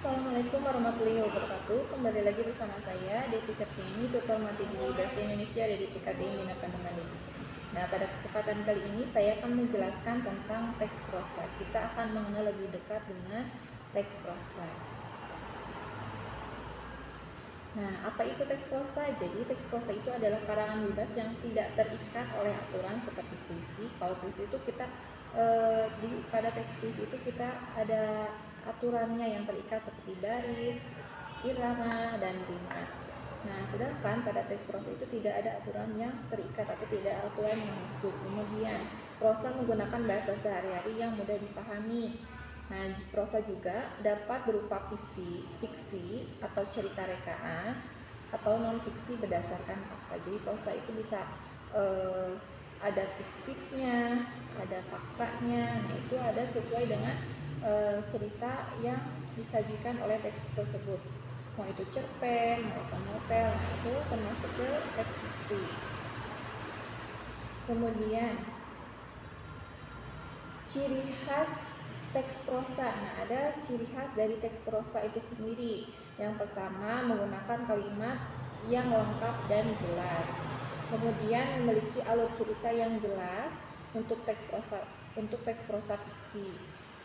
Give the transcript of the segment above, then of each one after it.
Assalamualaikum warahmatullahi wabarakatuh. Kembali lagi bersama saya Devi Septiani, tutor mata diri Bahasa Indonesia dari PKBM Bina Pandu Mandiri. Nah, pada kesempatan kali ini saya akan menjelaskan tentang teks prosa. Kita akan mengenal lebih dekat dengan teks prosa. Nah, apa itu teks prosa? Jadi, teks prosa itu adalah karangan bebas yang tidak terikat oleh aturan seperti puisi. Kalau puisi itu kita pada teks puisi itu kita ada aturannya yang terikat seperti baris, irama, dan rima. Nah, sedangkan pada teks prosa itu tidak ada aturan yang terikat atau tidak ada aturan yang khusus. Kemudian, prosa menggunakan bahasa sehari-hari yang mudah dipahami. Nah, prosa juga dapat berupa fiksi atau cerita rekaan atau non fiksi berdasarkan fakta. Jadi prosa itu bisa ada fiktifnya, ada faktanya. Nah, itu ada sesuai dengan cerita yang disajikan oleh teks tersebut. Mau itu cerpen, mau itu novel, nah itu termasuk ke teks fiksi. Kemudian ciri khas teks prosa. Nah, ada ciri khas dari teks prosa itu sendiri. Yang pertama, menggunakan kalimat yang lengkap dan jelas. Kemudian memiliki alur cerita yang jelas untuk teks prosa fiksi.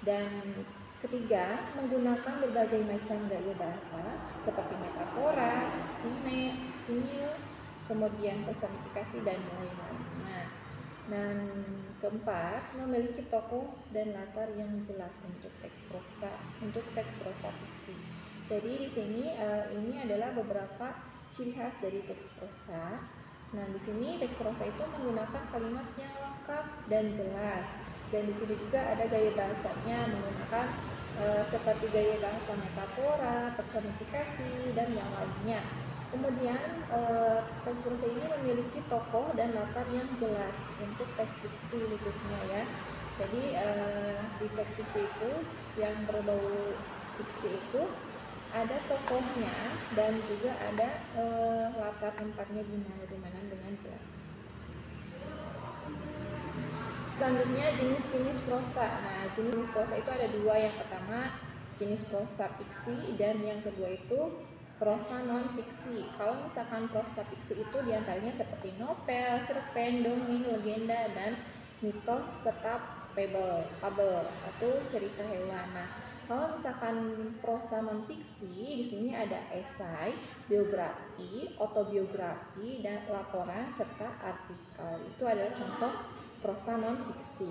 Dan ketiga, menggunakan berbagai macam gaya bahasa seperti metafora, simil, kemudian personifikasi dan lain-lainnya. Dan keempat, memiliki tokoh dan latar yang jelas untuk teks prosa fiksi. Jadi di sini ini adalah beberapa ciri khas dari teks prosa. Nah, di sini teks prosa itu menggunakan kalimat yang lengkap dan jelas. Dan di sini juga ada gaya bahasanya menggunakan seperti gaya bahasa metafora, personifikasi, dan yang lainnya. Kemudian teks prosa ini memiliki tokoh dan latar yang jelas untuk teks fiksi khususnya ya. Jadi di teks fiksi itu yang berbau fiksi itu ada tokohnya dan juga ada latar tempatnya di mana dengan jelas. Selanjutnya jenis-jenis prosa. Nah, jenis prosa itu ada dua. Yang pertama jenis prosa fiksi dan yang kedua itu prosa non fiksi. Kalau misalkan prosa fiksi itu diantaranya seperti novel, cerpen, dongeng, legenda, dan mitos serta fable atau cerita hewan. Nah, kalau misalkan prosa non fiksi, di sini ada esai, biografi, autobiografi, dan laporan serta artikel. Itu adalah contoh prosa non fiksi.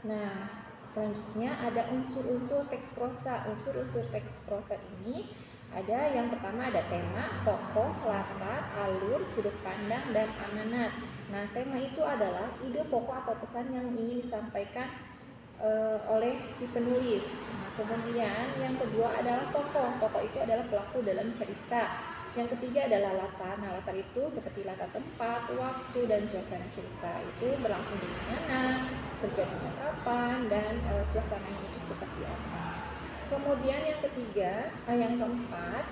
Nah, selanjutnya ada unsur-unsur teks prosa. Unsur-unsur teks prosa ini ada yang pertama ada tema, tokoh, latar, alur, sudut pandang, dan amanat. Nah, tema itu adalah ide pokok atau pesan yang ingin disampaikan oleh si penulis. Nah, kemudian yang kedua adalah tokoh. Tokoh itu adalah pelaku dalam cerita. Yang ketiga adalah latar. Nah, latar itu seperti latar tempat, waktu, dan suasana cerita. Itu berlangsung di mana, terjadinya kapan, dan suasananya itu seperti apa. Kemudian yang keempat,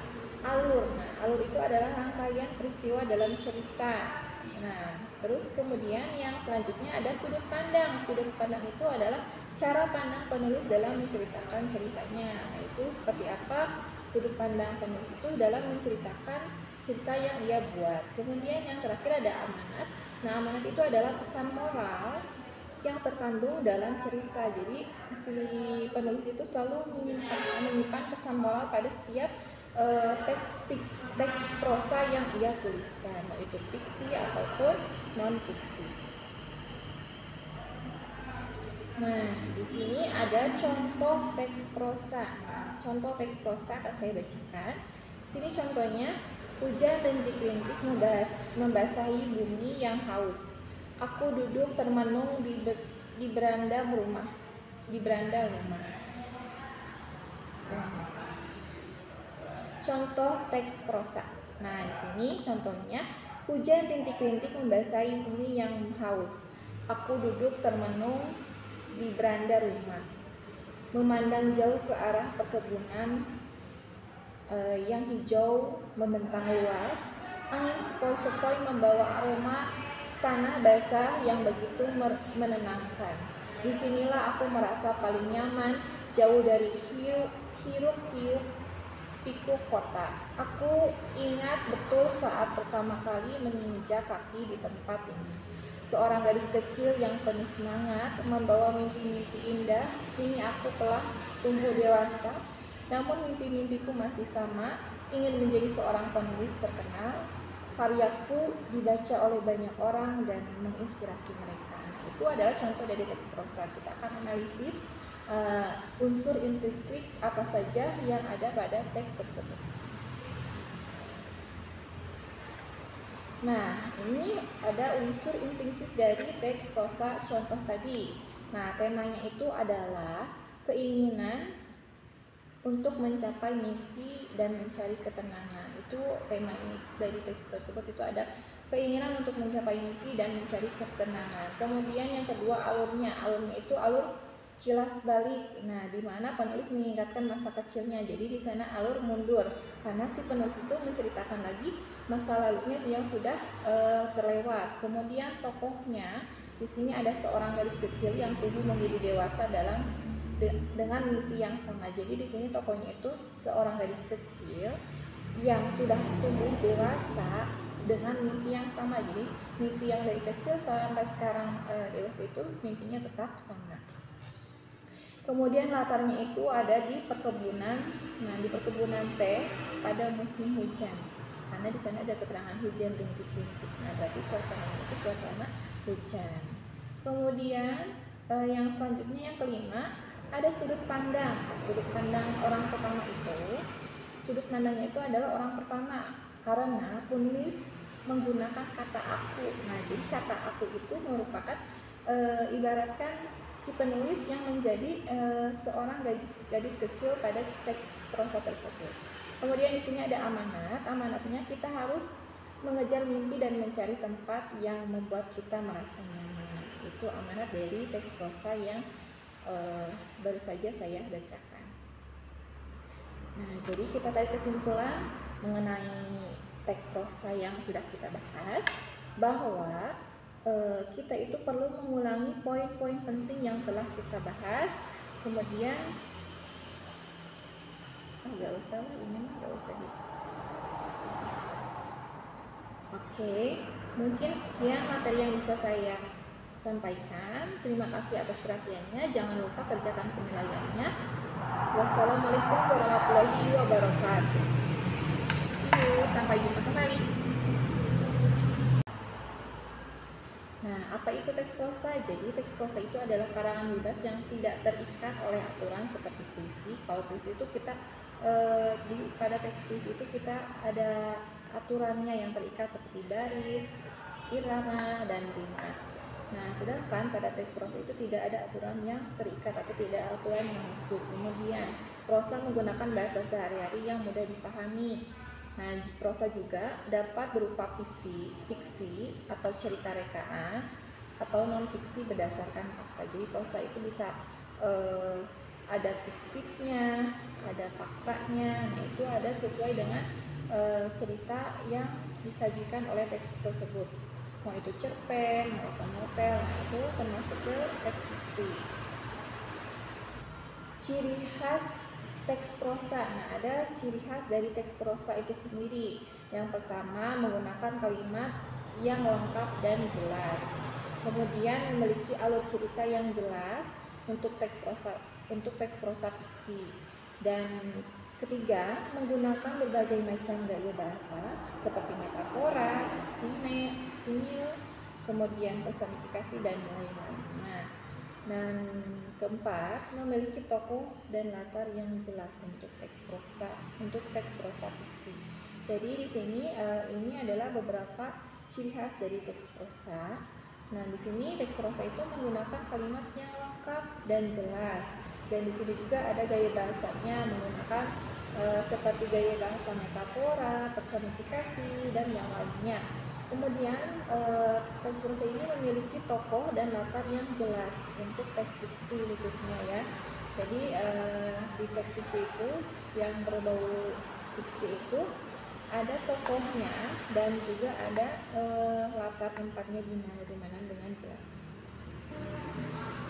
alur. Nah, alur itu adalah rangkaian peristiwa dalam cerita. Nah, terus kemudian yang selanjutnya ada sudut pandang. Sudut pandang itu adalah cara pandang penulis dalam menceritakan ceritanya. Nah, itu seperti apa sudut pandang penulis itu dalam menceritakan cerita yang ia buat. Kemudian yang terakhir ada amanat. Nah, amanat itu adalah pesan moral yang terkandung dalam cerita. Jadi si penulis itu selalu menyimpan pesan moral pada setiap teks prosa yang ia tuliskan, yaitu fiksi ataupun non fiksi. Nah, di sini ada contoh teks prosa. Nah, contoh teks prosa akan saya bacakan. Di sini contohnya, hujan rintik-rintik membasahi bumi yang haus. Aku duduk termenung di beranda rumah. Contoh teks prosa. Nah, di sini contohnya, hujan rintik-rintik membasahi bumi yang haus. Aku duduk termenung di beranda rumah, memandang jauh ke arah perkebunan yang hijau membentang luas. Angin sepoi-sepoi membawa aroma tanah basah yang begitu menenangkan. Disinilah aku merasa paling nyaman, jauh dari hiruk pikuk kota. Aku ingat betul saat pertama kali menginjak kaki di tempat ini. Seorang gadis kecil yang penuh semangat, membawa mimpi-mimpi indah. Kini aku telah tumbuh dewasa, namun mimpi-mimpiku masih sama, ingin menjadi seorang penulis terkenal. Karyaku dibaca oleh banyak orang dan menginspirasi mereka. Nah, itu adalah contoh dari teks prosa. Kita akan analisis unsur intrinsik apa saja yang ada pada teks tersebut. Nah, ini ada unsur intrinsik dari teks prosa contoh tadi. Nah, temanya itu adalah keinginan untuk mencapai mimpi dan mencari ketenangan. Itu tema dari teks tersebut, itu ada keinginan untuk mencapai mimpi dan mencari ketenangan. Kemudian yang kedua alurnya itu alur kilas balik. Nah, di mana penulis mengingatkan masa kecilnya. Jadi di sana alur mundur karena si penulis itu menceritakan lagi masa lalunya yang sudah terlewat. Kemudian tokohnya di sini ada seorang gadis kecil yang tumbuh menjadi dewasa dengan mimpi yang sama. Jadi di sini tokohnya itu seorang gadis kecil yang sudah tumbuh dewasa dengan mimpi yang sama. Jadi mimpi yang dari kecil sampai sekarang dewasa itu mimpinya tetap sama. Kemudian latarnya itu ada di perkebunan. Nah, di perkebunan teh pada musim hujan. Karena di sana ada keterangan hujan rintik-rintik. Nah, berarti suasananya itu suasana hujan. Kemudian yang selanjutnya yang kelima ada sudut pandang. Nah, sudut pandang orang pertama itu, sudut pandangnya itu adalah orang pertama karena penulis menggunakan kata aku. Nah, jadi kata aku itu merupakan ibaratkan si penulis yang menjadi seorang gadis kecil pada teks prosa tersebut. Kemudian di sini ada amanat. Amanatnya kita harus mengejar mimpi dan mencari tempat yang membuat kita merasa nyaman. Itu amanat dari teks prosa yang baru saja saya bacakan. Nah, jadi kita tarik kesimpulan mengenai teks prosa yang sudah kita bahas, bahwa kita itu perlu mengulangi poin-poin penting yang telah kita bahas. Kemudian nggak usah di. Oke, mungkin sekian materi yang bisa saya sampaikan. Terima kasih atas perhatiannya. Jangan lupa kerjakan penilaiannya. Wassalamualaikum warahmatullahi wabarakatuh. See you, sampai jumpa kembali. Nah, apa itu teks prosa? Jadi teks prosa itu adalah karangan bebas yang tidak terikat oleh aturan seperti puisi. Kalau puisi itu kita pada teks puisi itu kita ada aturannya yang terikat seperti baris, irama, dan rima. Nah, sedangkan pada teks prosa itu tidak ada aturan yang terikat atau tidak ada aturan yang khusus. Kemudian, prosa menggunakan bahasa sehari-hari yang mudah dipahami. Nah, prosa juga dapat berupa fiksi atau cerita rekaan atau non-fiksi berdasarkan fakta. Jadi prosa itu bisa ada fiktifnya, ada faktanya. Nah, itu ada sesuai dengan cerita yang disajikan oleh teks tersebut. Mau itu cerpen, mau itu novel, nah itu termasuk ke teks fiksi. Ciri khas teks prosa. Nah, ada ciri khas dari teks prosa itu sendiri. Yang pertama, menggunakan kalimat yang lengkap dan jelas. Kemudian memiliki alur cerita yang jelas untuk teks prosa fiksi. Dan ketiga, menggunakan berbagai macam gaya bahasa seperti metafora, simil, kemudian personifikasi dan lain-lainnya. Dan keempat, memiliki tokoh dan latar yang jelas untuk teks prosa fiksi. Jadi di sini ini adalah beberapa ciri khas dari teks prosa. Nah, di sini teks prosa itu menggunakan kalimat yang lengkap dan jelas. Dan di sini juga ada gaya bahasanya menggunakan seperti gaya bahasa metafora, personifikasi, dan yang lainnya. Kemudian teks prosa ini memiliki tokoh dan latar yang jelas untuk teks fiksi khususnya ya. Jadi di teks fiksi itu yang berbau fiksi itu ada tokohnya dan juga ada latar tempatnya di mana dengan jelas.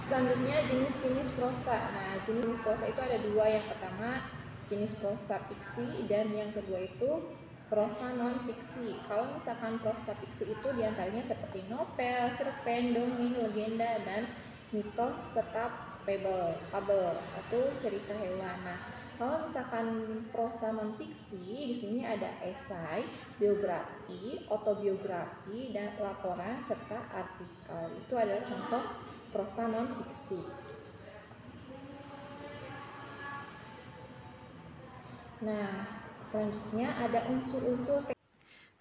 Selanjutnya jenis-jenis prosa. Nah, jenis prosa itu ada dua. Yang pertama jenis prosa fiksi dan yang kedua itu prosa non fiksi. Kalau misalkan prosa fiksi itu diantaranya seperti novel, cerpen, dongeng, legenda, dan mitos serta fable atau cerita hewan. Nah, kalau misalkan prosa non fiksi di sini ada esai, biografi, autobiografi, dan laporan serta artikel. Itu adalah contoh prosa non fiksi. Nah, selanjutnya ada unsur-unsur teks.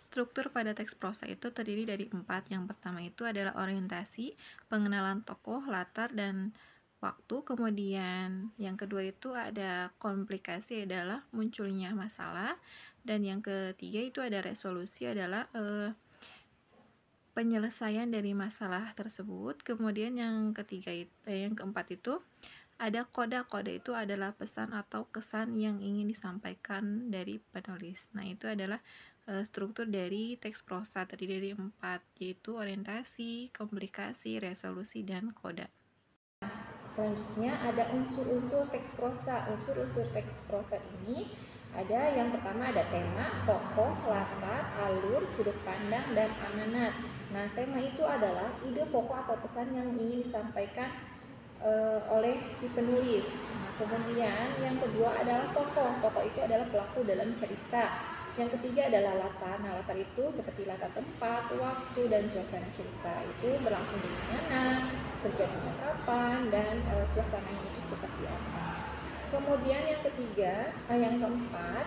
Struktur pada teks prosa itu terdiri dari 4. Yang pertama itu adalah orientasi, pengenalan tokoh, latar, dan waktu. Kemudian yang kedua itu ada komplikasi, adalah munculnya masalah. Dan yang ketiga itu ada resolusi, adalah penyelesaian dari masalah tersebut. Kemudian yang keempat itu ada koda. Koda itu adalah pesan atau kesan yang ingin disampaikan dari penulis. Nah, itu adalah struktur dari teks prosa terdiri dari 4, yaitu orientasi, komplikasi, resolusi, dan koda. Selanjutnya ada unsur-unsur teks prosa. Unsur-unsur teks prosa ini ada yang pertama ada tema, tokoh, latar, alur, sudut pandang, dan amanat. Nah, tema itu adalah ide pokok atau pesan yang ingin disampaikan oleh si penulis. Nah, kemudian yang kedua adalah tokoh. Tokoh itu adalah pelaku dalam cerita. Yang ketiga adalah latar. Nah, latar itu seperti latar tempat, waktu, dan suasana cerita. Itu berlangsung di mana, terjadinya kapan, dan suasananya itu seperti apa. Kemudian yang keempat,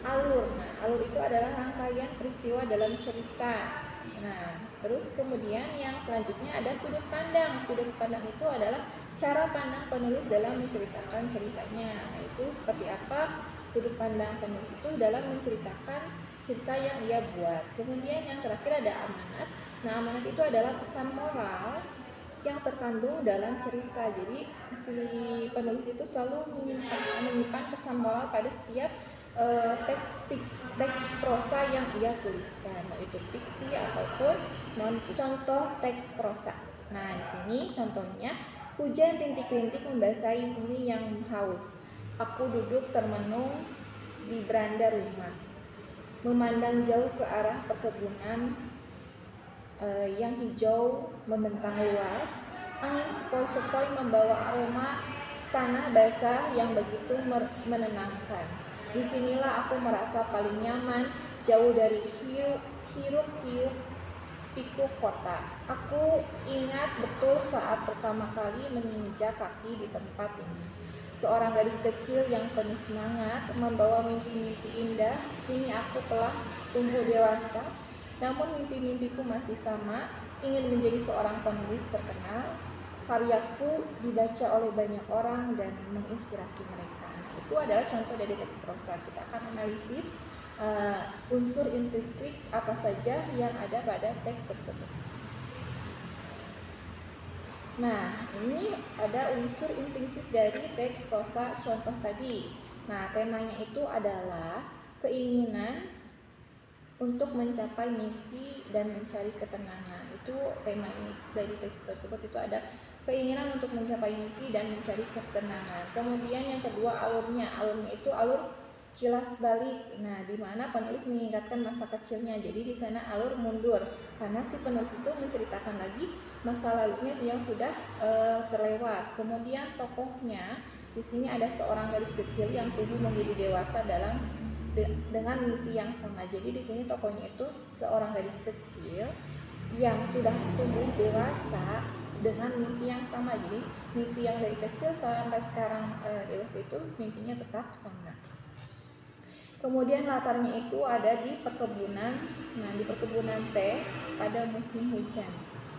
alur. Nah, alur itu adalah rangkaian peristiwa dalam cerita. Nah, terus kemudian yang selanjutnya ada sudut pandang. Sudut pandang itu adalah cara pandang penulis dalam menceritakan ceritanya. Nah, itu seperti apa sudut pandang penulis itu dalam menceritakan cerita yang ia buat. Kemudian yang terakhir ada amanat. Nah, amanat itu adalah pesan moral yang terkandung dalam cerita. Jadi si penulis itu selalu menyimpan pesan moral pada setiap teks prosa yang ia tuliskan, yaitu fiksi ataupun non. Contoh teks prosa. Nah, di sini contohnya, hujan rintik-rintik membasahi bumi yang haus. Aku duduk termenung di beranda rumah, memandang jauh ke arah perkebunan yang hijau membentang luas. Angin sepoi-sepoi membawa aroma tanah basah yang begitu menenangkan. Disinilah aku merasa paling nyaman, jauh dari hiruk-pikuk kota. Aku ingat betul saat pertama kali menginjak kaki di tempat ini. Seorang gadis kecil yang penuh semangat membawa mimpi-mimpi indah. Kini aku telah tumbuh dewasa, namun mimpi-mimpiku masih sama, ingin menjadi seorang penulis terkenal. Karyaku dibaca oleh banyak orang dan menginspirasi mereka. Nah, itu adalah contoh dari teks prosa. Kita akan analisis unsur intrinsik apa saja yang ada pada teks tersebut. Nah, ini ada unsur intrinsik dari teks prosa contoh tadi. Nah, temanya itu adalah keinginan untuk mencapai mimpi dan mencari ketenangan. Itu tema dari teks tersebut, itu ada keinginan untuk mencapai mimpi dan mencari ketenangan. Kemudian yang kedua alurnya itu alur kilas balik. Nah, di mana penulis mengingatkan masa kecilnya. Jadi di sana alur mundur karena si penulis itu menceritakan lagi masa lalunya yang sudah terlewat. Kemudian tokohnya di sini ada seorang gadis kecil yang tumbuh menjadi dewasa dengan mimpi yang sama. Jadi di sini tokohnya itu seorang gadis kecil yang sudah tumbuh dewasa dengan mimpi yang sama. Jadi mimpi yang dari kecil sampai sekarang dewasa itu mimpinya tetap sama. Kemudian latarnya itu ada di perkebunan. Nah, di perkebunan teh pada musim hujan.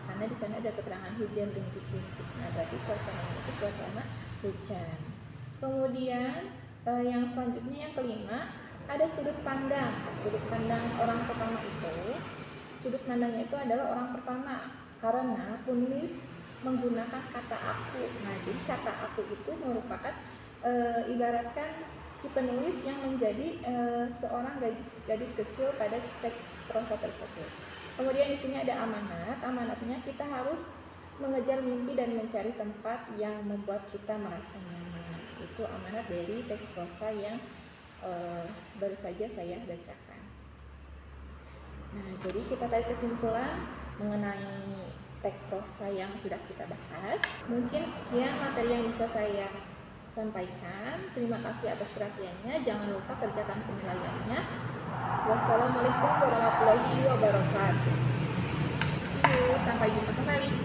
Karena di sana ada keterangan hujan rintik-rintik. Nah, berarti suasananya itu suasana hujan. Kemudian yang selanjutnya yang kelima ada sudut pandang. Nah, sudut pandang orang pertama itu, sudut pandangnya itu adalah orang pertama karena penulis menggunakan kata aku. Nah, jadi kata aku itu merupakan ibaratkan si penulis yang menjadi seorang gadis kecil pada teks prosa tersebut. Kemudian di sini ada amanat. Amanatnya kita harus mengejar mimpi dan mencari tempat yang membuat kita merasa nyaman. Itu amanat dari teks prosa yang baru saja saya bacakan. Nah, jadi kita tarik kesimpulan mengenai teks prosa yang sudah kita bahas. Mungkin sekian materi yang bisa saya sampaikan. Terima kasih atas perhatiannya. Jangan lupa kerjakan penilaiannya. Wassalamualaikum warahmatullahi wabarakatuh. See you. Sampai jumpa kembali.